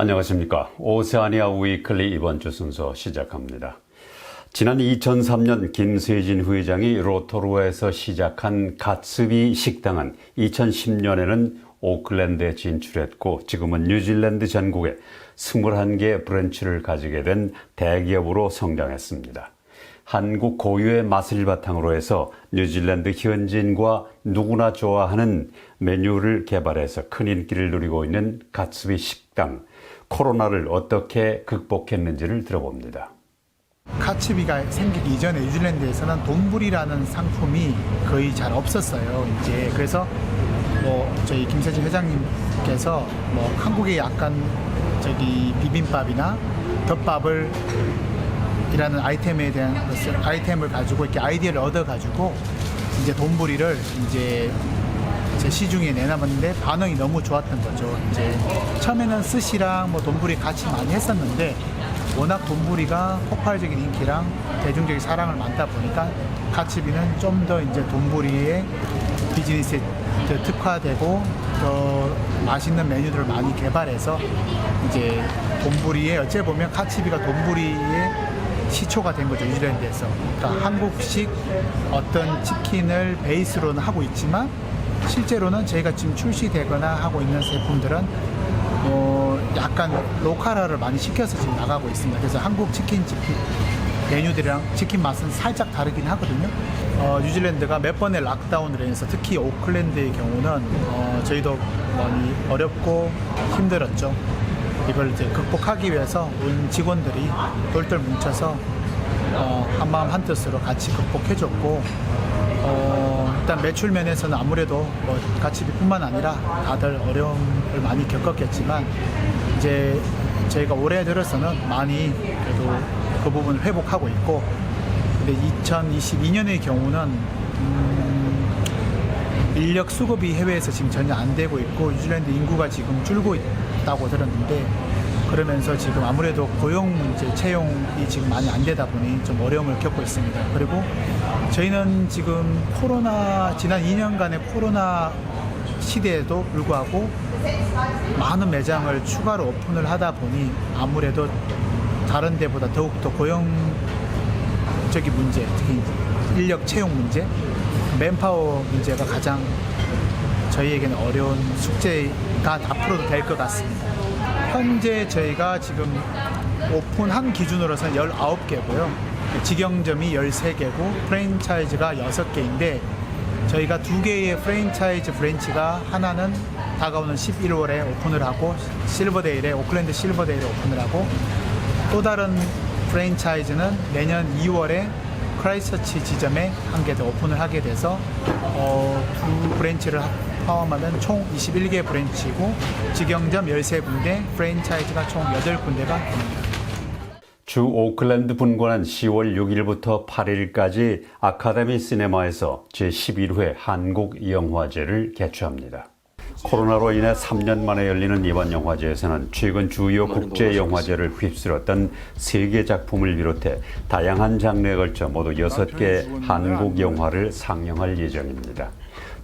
안녕하십니까. 오세아니아 위클리 이번 주 순서 시작합니다. 지난 2003년 김세진 회장이 로토루아에서 시작한 가츠비 식당은 2010년에는 오클랜드에 진출했고 지금은 뉴질랜드 전국에 21개 브랜치를 가지게 된 대기업으로 성장했습니다. 한국 고유의 맛을 바탕으로 해서 뉴질랜드 현지인과 누구나 좋아하는 메뉴를 개발해서 큰 인기를 누리고 있는 가츠비 식당. 코로나를 어떻게 극복했는지를 들어봅니다. 가츠비가 생기기 이전에 뉴질랜드에서는 돈부리라는 상품이 거의 잘 없었어요. 이제 그래서 저희 김세진 회장님께서 한국의 약간 비빔밥이나 덮밥을 이라는 아이템을 가지고 이렇게 아이디어를 얻어가지고 이제 돈부리를 이제 제 시중에 내놨는데 반응이 너무 좋았던 거죠. 이제 처음에는 스시랑 돈부리 같이 많이 했었는데 워낙 돈부리가 폭발적인 인기랑 대중적인 사랑을 많다 보니까 가츠비는 좀 더 이제 돈부리의 비즈니스에 특화되고 더 맛있는 메뉴들을 많이 개발해서 이제 돈부리에 어찌 보면 가츠비가 돈부리의 시초가 된 거죠, 뉴질랜드에서. 그러니까 한국식 어떤 치킨을 베이스로는 하고 있지만 실제로는 저희가 지금 출시되거나 하고 있는 제품들은 약간 로컬화를 많이 시켜서 지금 나가고 있습니다. 그래서 한국 치킨 메뉴들이랑 치킨 맛은 살짝 다르긴 하거든요. 뉴질랜드가 몇 번의 락다운을 해서 특히 오클랜드의 경우는 저희도 많이 어렵고 힘들었죠. 이걸 이제 극복하기 위해서 온 직원들이 똘똘 뭉쳐서 한마음 한뜻으로 같이 극복해줬고 일단 매출 면에서는 아무래도 가츠비뿐만 아니라 다들 어려움을 많이 겪었겠지만 이제 저희가 올해 들어서는 많이 그래도 그 부분을 회복하고 있고 근데 2022년의 경우는 인력 수급이 해외에서 지금 전혀 안 되고 있고 뉴질랜드 인구가 지금 줄고 있다고 들었는데 그러면서 지금 아무래도 고용 문제, 채용이 지금 많이 안 되다 보니 좀 어려움을 겪고 있습니다. 그리고 저희는 지금 지난 2년간의 코로나 시대에도 불구하고 많은 매장을 추가로 오픈을 하다 보니 아무래도 다른 데보다 더욱더 고용적인 문제, 특히 인력 채용 문제, 맨파워 문제가 가장 저희에게는 어려운 숙제가 앞으로도 될 것 같습니다. 현재 저희가 지금 오픈한 기준으로서는 19개고요. 직영점이 13개고 프랜차이즈가 6개인데 저희가 2개의 프랜차이즈 브랜치가 하나는 다가오는 11월에 오픈을 하고 오클랜드 실버데일에 오픈을 하고 또 다른 프랜차이즈는 내년 2월에 크라이스처치 지점에 한 개 더 오픈을 하게 돼서 두 브랜치를 포함하면 총 21개 브랜치고 직영점 13군데, 프랜차이즈가 총 8군데가 됩니다. 주 오클랜드 분관은 10월 6일부터 8일까지 아카데미 시네마에서 제11회 한국영화제를 개최합니다. 코로나로 인해 3년 만에 열리는 이번 영화제에서는 최근 주요 국제영화제를 휩쓸었던 3개 작품을 비롯해 다양한 장르에 걸쳐 모두 6개 한국 영화를 상영할 예정입니다.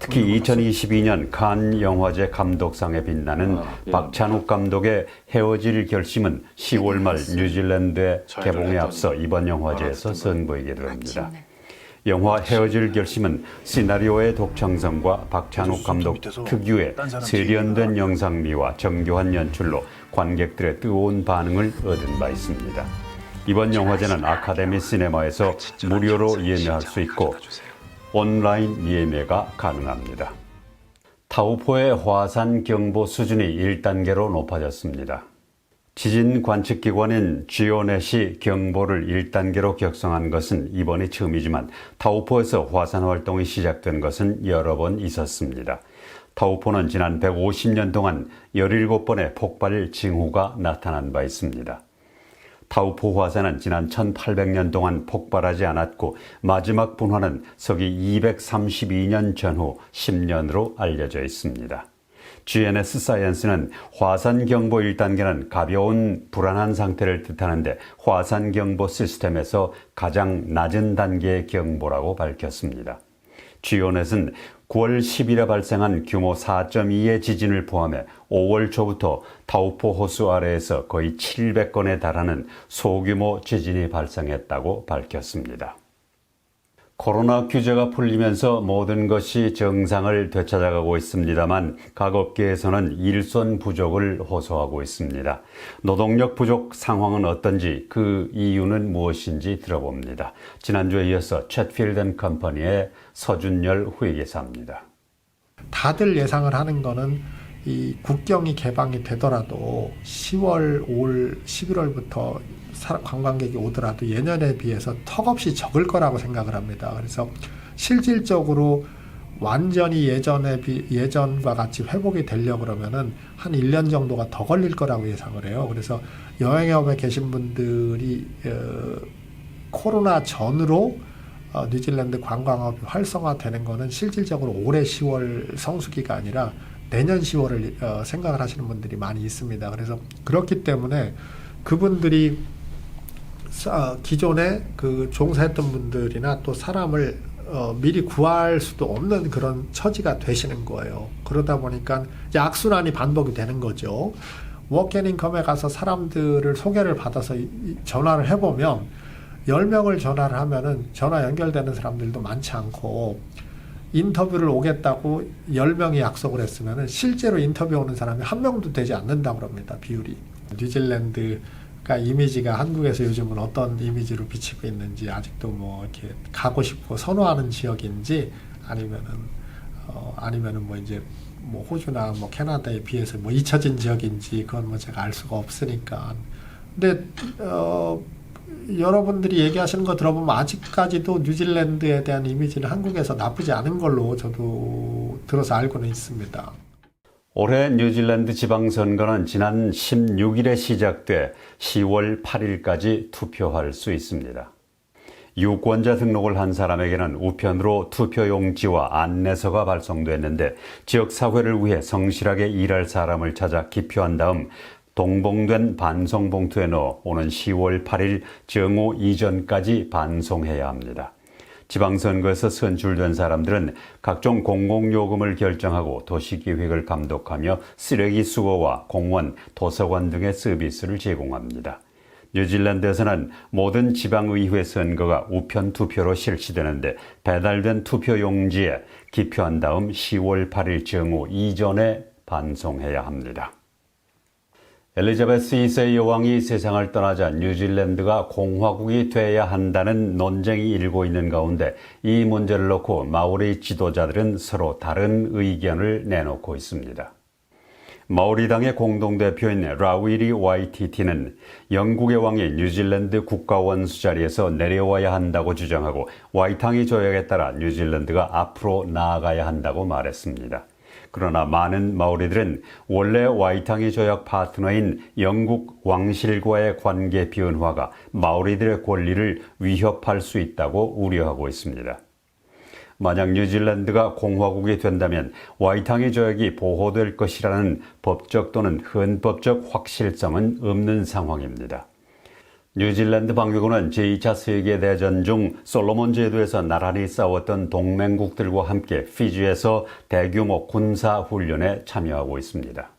특히 2022년 칸 영화제 감독상에 빛나는 박찬욱 감독의 헤어질 결심은 10월 말 뉴질랜드의 개봉에 앞서 이번 영화제에서 선보이게 됩니다. 영화 헤어질 결심은 시나리오의 독창성과 박찬욱 감독 특유의 세련된 영상미와 정교한 연출로 관객들의 뜨거운 반응을 얻은 바 있습니다. 이번 영화제는 아카데미 시네마에서 무료로 예매할 수 있고 온라인 예매가 가능합니다. 타우포의 화산 경보 수준이 1단계로 높아졌습니다. 지진 관측기관인 지오넷이 경보를 1단계로 격상한 것은 이번이 처음이지만 타우포에서 화산 활동이 시작된 것은 여러 번 있었습니다. 타우포는 지난 150년 동안 17번의 폭발 징후가 나타난 바 있습니다. 타우포 화산은 지난 1800년 동안 폭발하지 않았고 마지막 분화는 서기 232년 전후 10년으로 알려져 있습니다. GNS 사이언스는 화산 경보 1단계는 가벼운 불안한 상태를 뜻하는데 화산 경보 시스템에서 가장 낮은 단계의 경보라고 밝혔습니다. GeoNet은 9월 10일에 발생한 규모 4.2의 지진을 포함해 5월 초부터 타우포 호수 아래에서 거의 700건에 달하는 소규모 지진이 발생했다고 밝혔습니다. 코로나 규제가 풀리면서 모든 것이 정상을 되찾아가고 있습니다만 각 업계에서는 일손 부족을 호소하고 있습니다. 노동력 부족 상황은 어떤지, 그 이유는 무엇인지 들어봅니다. 지난주에 이어서 챗필드 & 컴퍼니의 서준열 후위기사입니다. 다들 예상을 하는 거는 이 국경이 개방이 되더라도 10월, 5월, 11월부터 관광객이 오더라도 예년에 비해서 턱없이 적을 거라고 생각을 합니다. 그래서 실질적으로 완전히 예전과 같이 회복이 되려고 그러면은 한 1년 정도가 더 걸릴 거라고 예상을 해요. 그래서 여행업에 계신 분들이 코로나 전으로 뉴질랜드 관광업이 활성화되는 거는 실질적으로 올해 10월 성수기가 아니라 내년 10월을 생각을 하시는 분들이 많이 있습니다. 그래서 그렇기 때문에 그분들이 기존에 그 종사했던 분들이나 또 사람을 미리 구할 수도 없는 그런 처지가 되시는 거예요. 그러다 보니까 악순환이 반복이 되는 거죠. 워크앤인컴에 가서 사람들을 소개를 받아서 전화를 해보면 10명을 전화를 하면은 전화 연결되는 사람들도 많지 않고, 인터뷰를 오겠다고 10명이 약속을 했으면은 실제로 인터뷰 오는 사람이 한 명도 되지 않는다고 합니다. 비율이. 뉴질랜드가 이미지가 한국에서 요즘은 어떤 이미지로 비치고 있는지, 아직도 뭐 이렇게 가고 싶고 선호하는 지역인지, 아니면은 뭐 이제 뭐 호주나 뭐 캐나다에 비해서 뭐 잊혀진 지역인지, 그건 뭐 제가 알 수가 없으니까. 근데 여러분들이 얘기하시는 거 들어보면 아직까지도 뉴질랜드에 대한 이미지는 한국에서 나쁘지 않은 걸로 저도 들어서 알고는 있습니다. 올해 뉴질랜드 지방선거는 지난 16일에 시작돼 10월 8일까지 투표할 수 있습니다. 유권자 등록을 한 사람에게는 우편으로 투표용지와 안내서가 발송됐는데, 지역사회를 위해 성실하게 일할 사람을 찾아 기표한 다음 동봉된 반송봉투에 넣어 오는 10월 8일 정오 이전까지 반송해야 합니다. 지방선거에서 선출된 사람들은 각종 공공요금을 결정하고 도시기획을 감독하며 쓰레기 수거와 공원, 도서관 등의 서비스를 제공합니다. 뉴질랜드에서는 모든 지방의회 선거가 우편 투표로 실시되는데, 배달된 투표용지에 기표한 다음 10월 8일 정오 이전에 반송해야 합니다. 엘리자베스 2세 여왕이 세상을 떠나자 뉴질랜드가 공화국이 돼야 한다는 논쟁이 일고 있는 가운데, 이 문제를 놓고 마오리 지도자들은 서로 다른 의견을 내놓고 있습니다. 마오리당의 공동대표인 라위리 와이티티는 영국의 왕이 뉴질랜드 국가원수 자리에서 내려와야 한다고 주장하고, 와이탕이 조약에 따라 뉴질랜드가 앞으로 나아가야 한다고 말했습니다. 그러나 많은 마오리들은 원래 와이탕이 조약 파트너인 영국 왕실과의 관계 변화가 마오리들의 권리를 위협할 수 있다고 우려하고 있습니다. 만약 뉴질랜드가 공화국이 된다면 와이탕이 조약이 보호될 것이라는 법적 또는 헌법적 확실성은 없는 상황입니다. 뉴질랜드 방위군은 제2차 세계대전 중 솔로몬 제도에서 나란히 싸웠던 동맹국들과 함께 피지에서 대규모 군사훈련에 참여하고 있습니다.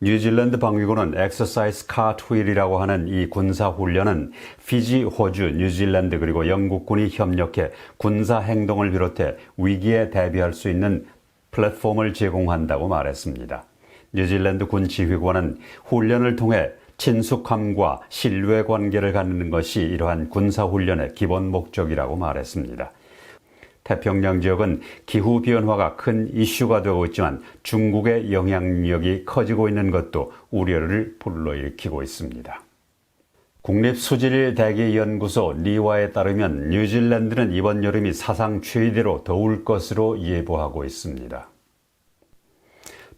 뉴질랜드 방위군은 엑서사이즈 카트휠이라고 하는 이 군사훈련은 피지, 호주, 뉴질랜드 그리고 영국군이 협력해 군사행동을 비롯해 위기에 대비할 수 있는 플랫폼을 제공한다고 말했습니다. 뉴질랜드 군 지휘관은 훈련을 통해 친숙함과 신뢰관계를 갖는 것이 이러한 군사훈련의 기본 목적이라고 말했습니다. 태평양 지역은 기후변화가 큰 이슈가 되고 있지만 중국의 영향력이 커지고 있는 것도 우려를 불러일으키고 있습니다. 국립수질대기연구소 리와에 따르면 뉴질랜드는 이번 여름이 사상 최대로 더울 것으로 예보하고 있습니다.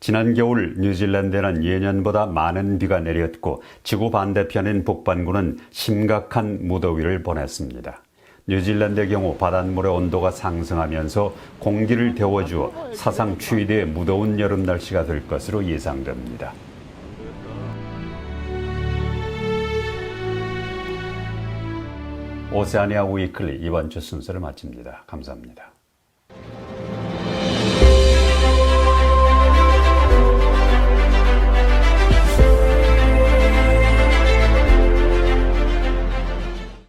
지난 겨울 뉴질랜드에는 예년보다 많은 비가 내렸고, 지구 반대편인 북반구는 심각한 무더위를 보냈습니다. 뉴질랜드의 경우 바닷물의 온도가 상승하면서 공기를 데워주어 사상 최대의 무더운 여름 날씨가 될 것으로 예상됩니다. 오세아니아 위클리 이번 주 순서를 마칩니다. 감사합니다.